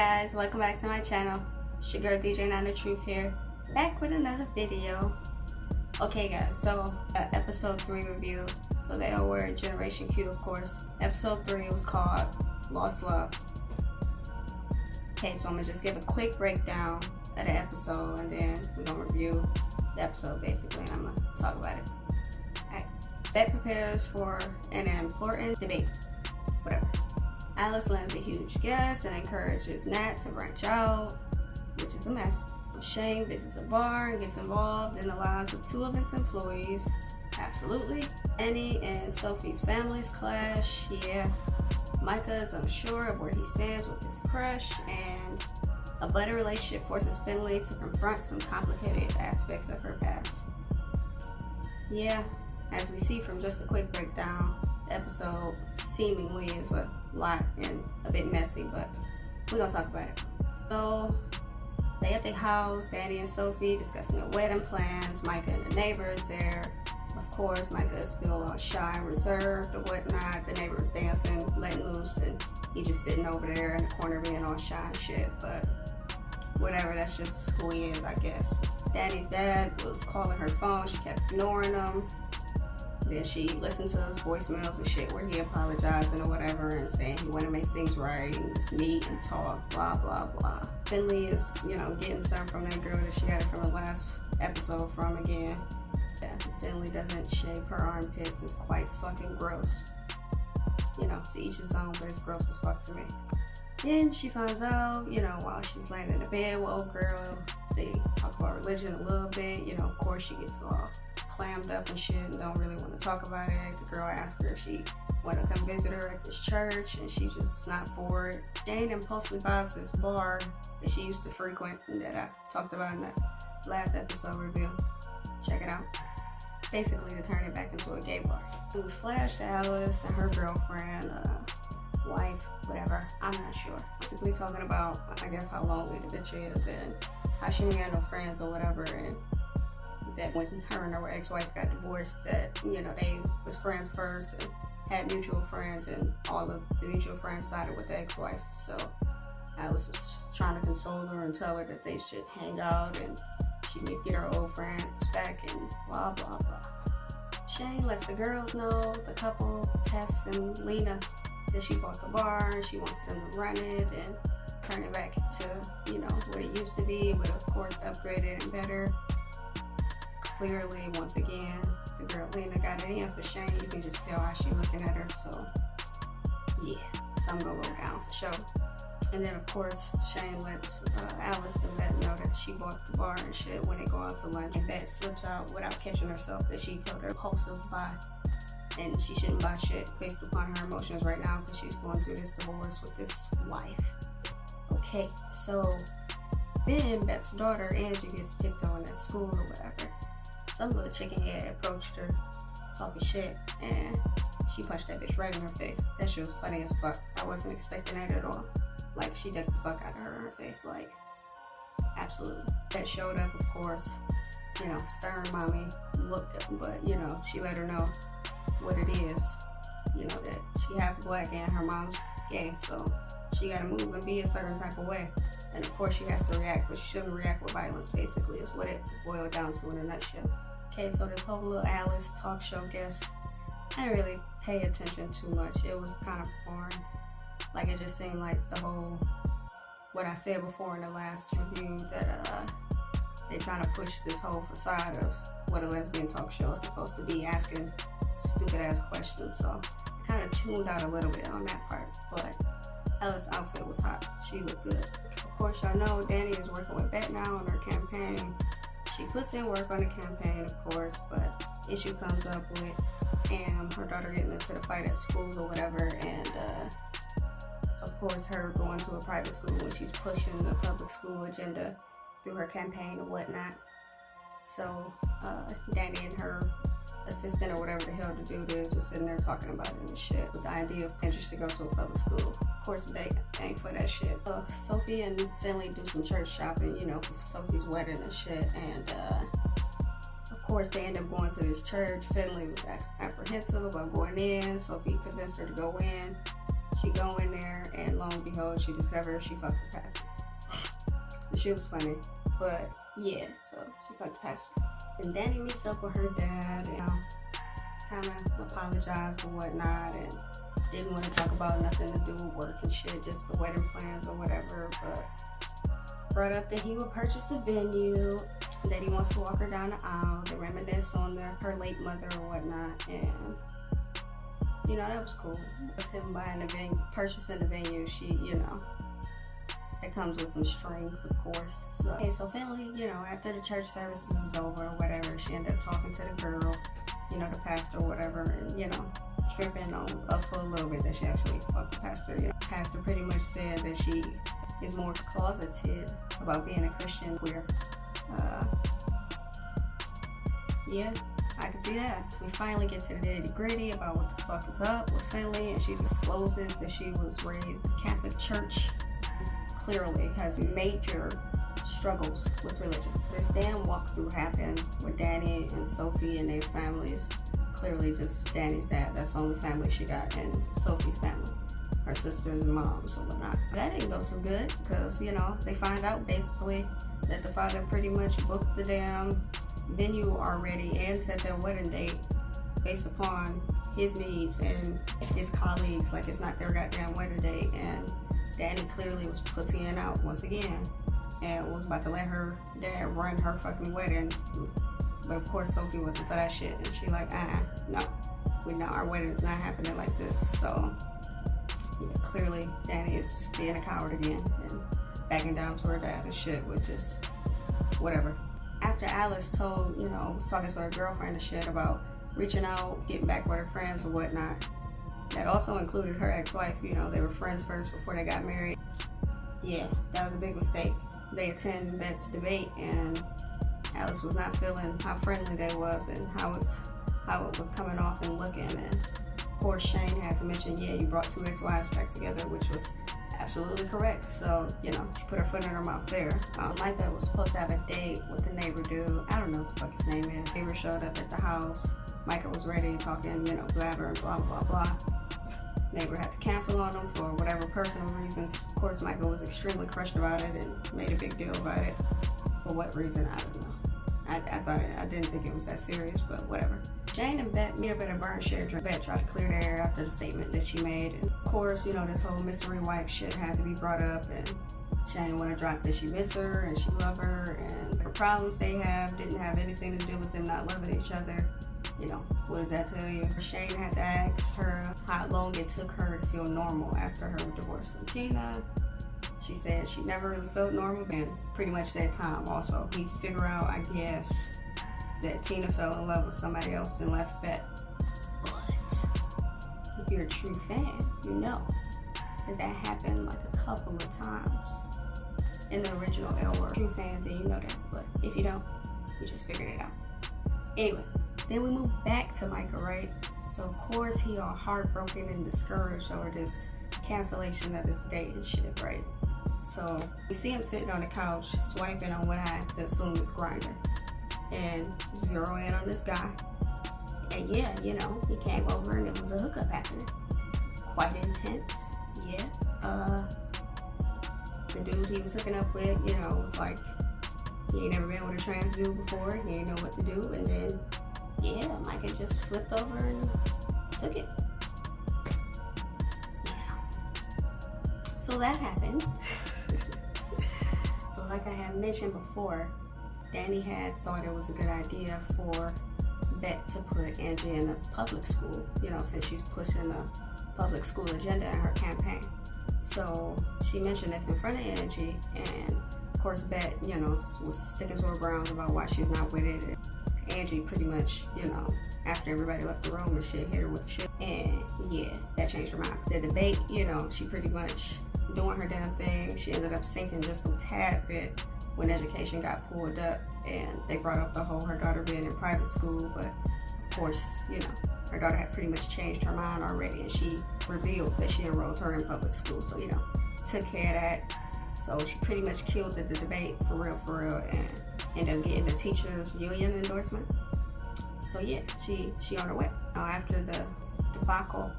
guys, welcome back to my channel. It's your girl DJ Not the Truth here, back with another video. Okay guys, so episode 3 review for the L Word Generation Q, of course. Episode 3 was called Lost Love. Okay, so I'm gonna just give a quick breakdown of the episode and then we're gonna review the episode basically, and I'm gonna talk about it. Alright. Bet prepares for an important debate. Whatever. Alice lands a huge guess and encourages Nat to branch out, which is a mess. Shane visits a bar and gets involved in the lives of 2 of its employees. Absolutely. Annie and Sophie's families clash. Yeah. Micah is unsure of where he stands with his crush, and a budding relationship forces Finley to confront some complicated aspects of her past. Yeah, as we see from just a quick breakdown, the episode seemingly is a lot and a bit messy, but we're gonna talk about it. So they at the house, Danny and Sophie discussing their wedding plans. Micah and the neighbor is there. Of course, Micah is still all shy and reserved or whatnot. The neighbor is dancing, letting loose, and he just sitting over there in the corner being all shy and shit, but whatever, that's just who he is, I guess. Danny's dad was calling her phone, she kept ignoring him. Then she listened to his voicemails and shit where he apologizing or whatever and saying he want to make things right and just meet and talk, blah, blah, blah. Finley is, getting something from that girl that she got it from the last episode from again. Yeah, Finley doesn't shave her armpits. It's quite fucking gross. To each his own, but it's gross as fuck to me. Then she finds out, while she's laying in the bed with old girl, they talk about religion a little bit. Of course she gets all clammed up and shit and don't really want to talk about it. The girl asked her if she want to come visit her at this church, and she's just not for it. Jane impulsively buys this bar that she used to frequent and that I talked about in the last episode review. Check it out. Basically to turn it back into a gay bar. And we flash to Alice and her girlfriend, wife, whatever, I'm not sure. Basically talking about, I guess, how lonely the bitch is and how she ain't got no friends or whatever, and that when her and her ex-wife got divorced, that they was friends first and had mutual friends, and all of the mutual friends sided with the ex-wife. So Alice was trying to console her and tell her that they should hang out and she need to get her old friends back and blah blah blah. Shane lets the girls know, the couple, Tess and Lena, that she bought the bar and she wants them to run it and turn it back to what it used to be, but of course upgraded and better. Clearly, once again, the girl Lena got it in for Shane. You can just tell how she's looking at her. So, yeah, something gonna go down for sure. And then, of course, Shane lets Alice and Beth know that she bought the bar and shit when they go out to lunch. And Beth slips out without catching herself that she told her impulsive buy, and she shouldn't buy shit based upon her emotions right now because she's going through this divorce with this wife. Okay, so then Beth's daughter Angie gets picked on at school or whatever. Some little chicken head approached her, talking shit, and she punched that bitch right in her face. That shit was funny as fuck. I wasn't expecting that at all. Like, she ducked the fuck out of her in her face, like, absolutely. That showed up, of course, stern mommy look, but, she let her know what it is, that she half black and her mom's gay, so she gotta move and be a certain type of way. And of course she has to react, but she shouldn't react with violence, basically, is what it boiled down to in a nutshell. Okay, so this whole little Alice talk show guest, I didn't really pay attention too much. It was kind of boring. Like, it just seemed like the whole, what I said before in the last review, that they're trying to push this whole facade of what a lesbian talk show is supposed to be, asking stupid ass questions. So I kind of tuned out a little bit on that part, but Alice's outfit was hot. She looked good. Of course, y'all know Danny is working with Beth now on her campaign. She puts in work on the campaign, of course, but issue comes up with her daughter getting into the fight at school or whatever, and of course her going to a private school when she's pushing the public school agenda through her campaign and whatnot. So Danny and her assistant or whatever the hell the dude is was sitting there talking about it and shit with the idea of Pinterest to go to a public school. Of course they ain't for that shit. Sophie and Finley do some church shopping, for Sophie's wedding and shit, and of course they end up going to this church. Finley was apprehensive about going in. Sophie convinced her to go in. She go in there, and lo and behold, told, she discovered she fucked the pastor. The shit was funny, but yeah, so she fucked the pastor. And Danny meets up with her dad and kind of apologized and whatnot, and didn't want to talk about nothing to do with work and shit, just the wedding plans or whatever, but brought up that he would purchase the venue, that he wants to walk her down the aisle, they reminisce on her late mother or whatnot, and you know, that was cool. Him buying the venue, purchasing the venue, it comes with some strings, of course. So finally, after the church services is over or whatever, she ended up talking to the girl, the pastor or whatever, and, tripping on us for a little bit that she actually fucked the pastor. The pastor pretty much said that she is more closeted about being a Christian queer. Yeah, I can see that. We finally get to the nitty-gritty about what the fuck is up with Finley, and she discloses that she was raised in the Catholic Church. Clearly has major struggles with religion. This damn walkthrough happened with Danny and Sophie and their families. Clearly just Danny's dad. That's the only family she got, and Sophie's family, her sisters and moms and whatnot. That didn't go too good because, they find out basically that the father pretty much booked the damn venue already and set their wedding date based upon his needs and his colleagues. Like, it's not their goddamn wedding date, and Danny clearly was pussying out once again and was about to let her dad run her fucking wedding. But of course Sophie wasn't for that shit, and she like, no, we know our wedding is not happening like this. So yeah, clearly Danny is being a coward again and backing down to her dad and shit, which is whatever. After Alice told, was talking to her girlfriend and shit about reaching out, getting back with her friends or whatnot, that also included her ex-wife. They were friends first before they got married. Yeah, that was a big mistake. They attend Bet's debate, and Alice was not feeling how friendly they was and how it was coming off and looking. And of course Shane had to mention, yeah, you brought two ex-wives back together, which was absolutely correct. So, she put her foot in her mouth there. Micah was supposed to have a date with the neighbor dude. I don't know what the fuck his name is. Neighbor showed up at the house. Micah was ready, talking, blabber and blah, blah, blah. Neighbor had to cancel on him for whatever personal reasons. Of course, Michael was extremely crushed about it and made a big deal about it. For what reason, I don't know. I didn't think it was that serious, but whatever. Jane and Bet meet up at a burn share drink. Bet tried to clear the air after the statement that she made. And of course, this whole mystery wife shit had to be brought up, and Shane wanted to drop that she miss her and she love her, and the problems they have didn't have anything to do with them not loving each other. What does that tell you? Shane had to ask her how long it took her to feel normal after her divorce from Tina. She said she never really felt normal, and pretty much that time also. We figure out, I guess, that Tina fell in love with somebody else and left Bet. But if you're a true fan, you know that happened like a couple of times in the original L Word. True fan, then you know that. But if you don't, you just figured it out. Anyway, then we move back to Micah, right? So of course he all heartbroken and discouraged over this cancellation of this date and shit, right? So we see him sitting on the couch swiping on what I have to assume is Grindr, and zero in on this guy. And yeah, he came over and it was a hookup happening. Quite intense, yeah. The dude he was hooking up with, was like, he ain't never been with a trans dude before. He ain't know what to do. And then, yeah, Micah just flipped over and took it. Yeah. So that happened. So like I had mentioned before, Danny had thought it was a good idea for Bet to put Angie in a public school, since she's pushing a public school agenda in her campaign. So she mentioned this in front of Angie, and of course Bet, was sticking to her grounds about why she's not with it. And Angie pretty much, after everybody left the room and shit, hit her with shit. And yeah, that changed her mind. The debate, she pretty much doing her damn thing. She ended up sinking just a tad bit when education got pulled up, and they brought up the whole her daughter being in private school. But of course, her daughter had pretty much changed her mind already, and she revealed that she enrolled her in public school. So, took care of that. So she pretty much killed the debate for real, and ended up getting the teachers union endorsement. So yeah, she on her way. Now after the debacle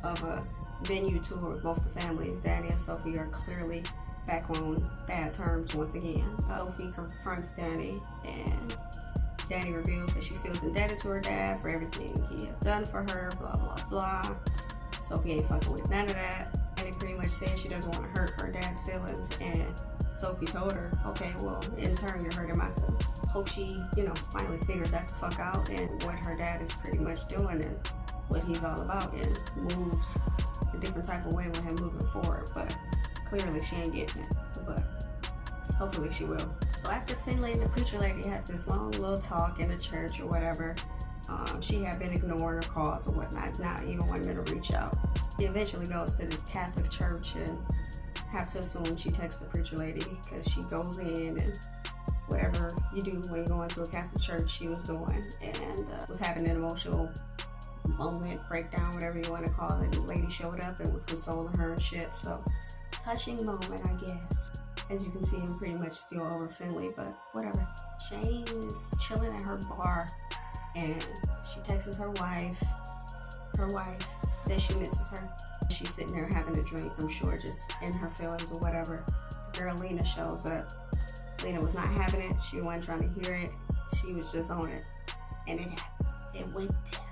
of a venue tour with both the families. Danny and Sophie are clearly back on bad terms once again. Sophie confronts Danny, and Danny reveals that she feels indebted to her dad for everything he has done for her, blah, blah, blah. Sophie ain't fucking with none of that. Danny pretty much says she doesn't want to hurt her dad's feelings, and Sophie told her, okay, well, in turn, you're hurting my feelings. Hope she, finally figures that the fuck out and what her dad is pretty much doing and what he's all about, and moves a different type of way with him moving forward. But clearly she ain't getting it, but hopefully she will. So after Finley and the preacher lady had this long little talk in the church or whatever, she had been ignoring her calls or whatnot, not even wanting to reach out. She eventually goes to the Catholic church, and have to assume she texts the preacher lady, because she goes in and whatever you do when you go into a Catholic church, she was doing, and was having an emotional moment, breakdown, whatever you want to call it. The lady showed up and was consoling her and shit. So touching moment, I guess. As you can see, I'm pretty much still over Finley, but whatever. Shane is chilling at her bar, and she texts her wife that she misses her. She's sitting there having a drink, I'm sure, just in her feelings or whatever. The girl Lena shows up. Lena was not having it. She wasn't trying to hear it. She was just on it, and it happened. It went down.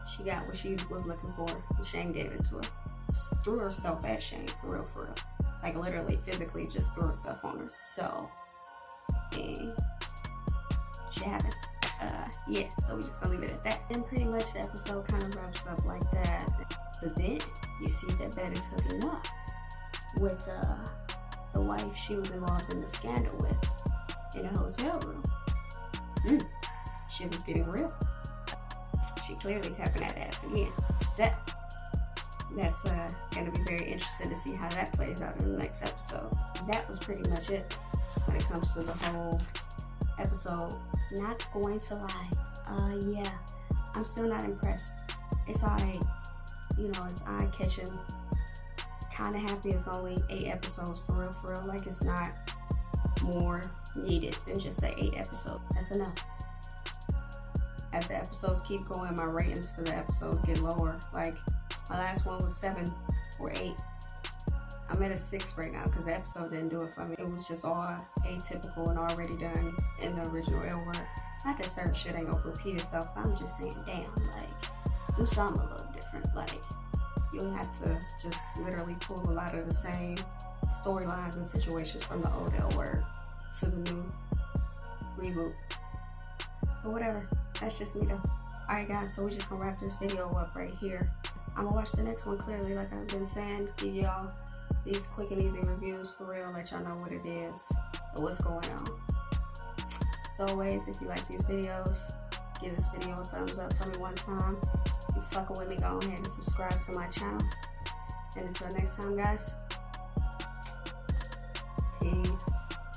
She got what she was looking for, and Shane gave it to her. Just threw herself at Shane, for real. Like literally, physically, just threw herself on her. So, and shit happens. Yeah, so we're just gonna leave it at that. And pretty much the episode kind of wraps up like that. But then you see that Bet is hooking up with the wife she was involved in the scandal with in a hotel room. Shit was getting real. She clearly tapping that ass again. So that's gonna be very interesting to see how that plays out in the next episode. That was pretty much it when it comes to the whole episode. Not going to lie. Yeah, I'm still not impressed. It's alright. It's eye-catching. Kind of happy it's only 8 episodes, for real. Like, it's not more needed than just the 8 episodes. That's enough. As the episodes keep going, my ratings for the episodes get lower. Like, my last one was 7 or 8. I'm at a 6 right now because the episode didn't do it for me. It was just all atypical and already done in the original L Word. Not that certain shit ain't gonna repeat itself, but I'm just saying, damn, like, do something a little different. Like, you don't have to just literally pull a lot of the same storylines and situations from the old L Word to the new reboot. But whatever, that's just me though. Alright guys, so we're just gonna wrap this video up right here. I'm gonna watch the next one clearly, like I've been saying, give y'all these quick and easy reviews for real, let y'all know what it is and what's going on. As always, if you like these videos, give this video a thumbs up for me one time. If you fucking with me, go ahead and subscribe to my channel. And until next time, guys, peace.